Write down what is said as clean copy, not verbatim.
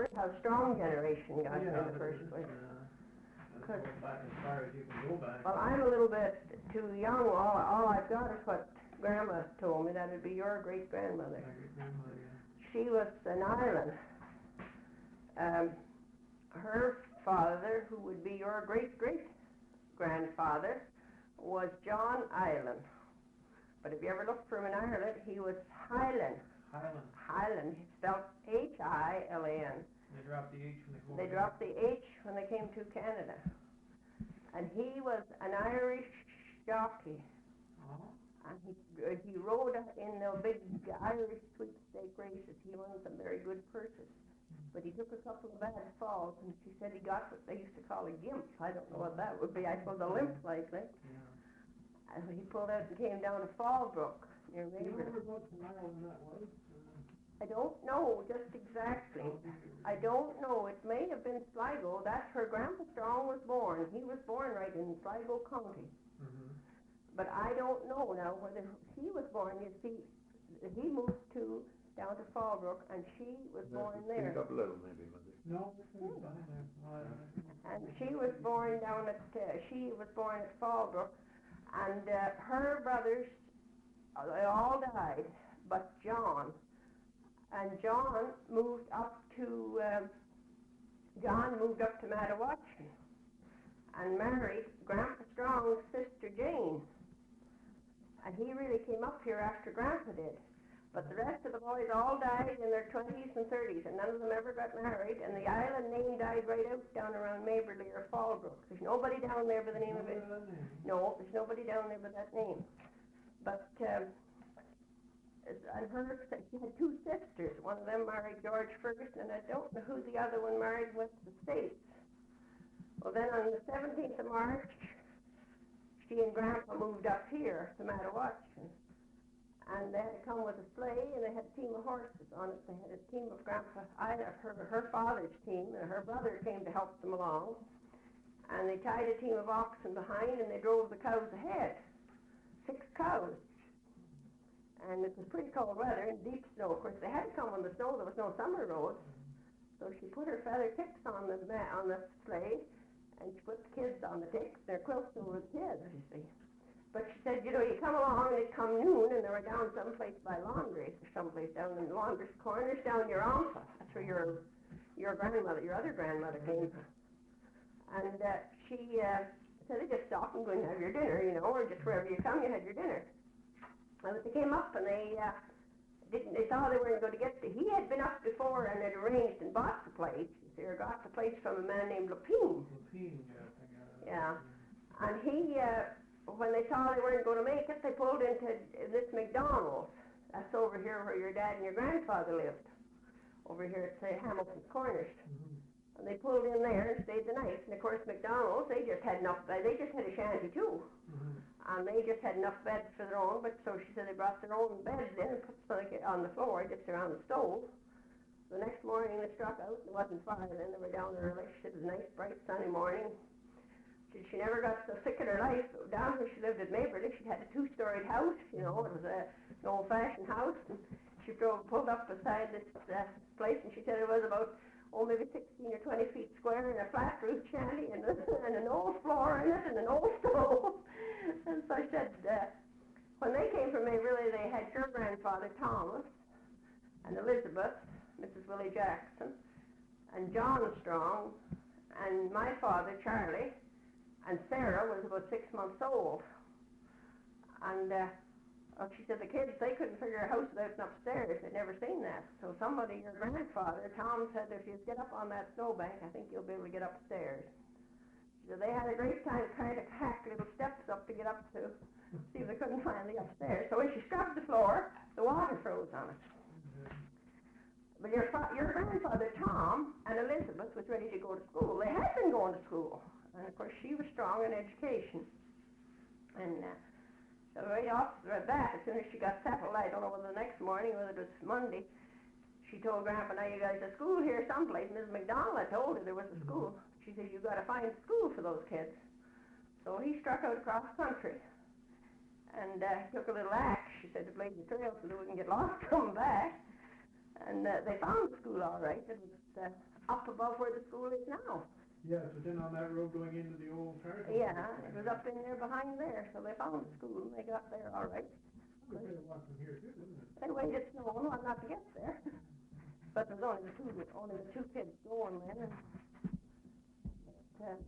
wondered how Strong generation got in the first place. Go back as far as you can go back. Well, I'm a little bit too young. All I've got is what Grandma told me. That'd be your great-grandmother. My great-grandmother, yeah. She was an Ilan. Her father, who would be your great-great-grandfather, was John Ilan. But if you ever looked for him in Ireland, he was Hiland. Hiland. Hiland, spelled Hilan. They dropped the H when they go They dropped the H when they came to Canada. And he was an Irish jockey. Oh. And he rode in the big Irish sweepstake races. He won some very good purses. But he took a couple of bad falls, and she said he got what they used to call a gimp. I don't know what that would be. I suppose a limp likely. Yeah. And he pulled out and came down to Fallbrook near Maybrook. I don't know just exactly. I don't know. It may have been Sligo. That's where Grandpa Strong was born. He was born right in Sligo County. Mm-hmm. But I don't know now whether he was born. You see, he moved down to Fallbrook, and she was born there. Up a little, maybe, No, and she was born down at Fallbrook, and her brothers they all died, but John. And John moved up to Matawatchan and married Grandpa Strong's sister Jane. And he really came up here after Grandpa did. But the rest of the boys all died in their 20s and 30s, and none of them ever got married. And the island name died right out down around Maberley or Fallbrook. There's nobody down there by the name of it. No, there's nobody down there by that name. But and she had two sisters. One of them married George Ferguson, and I don't know who the other one married with the States. Well, then on the 17th of March, she and Grandpa moved up here to Madawascan. And they had to come with a sleigh, and they had a team of horses on it. They had a team of her father's team, and her brother came to help them along. And they tied a team of oxen behind, and they drove the cows ahead. 6 cows. And it was pretty cold weather and deep snow. Of course, they had to come on the snow. There was no summer road. So she put her feather ticks on the sleigh, and she put the kids on the ticks. Their quilts over the kids, you see. But she said, you come along, and it come noon, and they were down someplace by Laundries, or someplace down in Laundries Corners, down near Ampa. That's where your grandmother, your other grandmother came from. And she said, they just stop and go and have your dinner, or just wherever you come, you had your dinner. And they came up, and they saw they weren't going to get he had been up before and had arranged and bought the place. They got the place from a man named Lapine. Lapine, yes, I got it. Yeah. And he, when they saw they weren't going to make it, they pulled into this McDonald's. That's over here where your dad and your grandfather lived. Over here at, say, Hamilton's Corners. Mm-hmm. And they pulled in there and stayed the night. And of course, McDonald's, they just had a shanty too. Mm-hmm. And they just had enough beds for their own, but so she said they brought their own beds in and put something on the floor just around the stove. The next morning they struck out, it wasn't far then, they were down early. She said it was a nice, bright, sunny morning. She never got so sick in her life. Down where she lived at Maberley, she had a 2-storied house, it was an old-fashioned house. And she pulled up beside this place, and she said it was about maybe 16 or 20 feet square, and a flat roof shanty, and an old floor in it, and an old stove. And so I said, when they came from Maberley, they had your grandfather Thomas, and Elizabeth, Mrs. Willie Jackson, and John Strong, and my father Charlie, and Sarah was about 6 months old. And she said the kids, they couldn't figure a house without an upstairs. They'd never seen that. So somebody, your grandfather, Tom, said if you get up on that snowbank, I think you'll be able to get upstairs. So they had a great time trying to hack little steps up to get up to see if they couldn't find the upstairs. So when she scrubbed the floor, the water froze on it. But your grandfather, Tom, and Elizabeth was ready to go to school. They had been going to school. And of course, she was strong in education. And so right off the bat, as soon as she got settled, I don't know whether the next morning, whether it was Monday, she told Grandpa, now you guys have school here someplace. Mrs. McDonald, I told her there was a school. She said, you've got to find a school for those kids. So he struck out across country and took a little axe, she said, to blaze the trail so they wouldn't get lost coming back. And they found the school all right. It was up above where the school is now. Yeah, it was in on that road going into the old car. Yeah, it was up in there behind there, so they found the school and they got there all right. It was a walk from here too, didn't it? They waited snow and whatnot to get there. But there was only the two kids going then. And,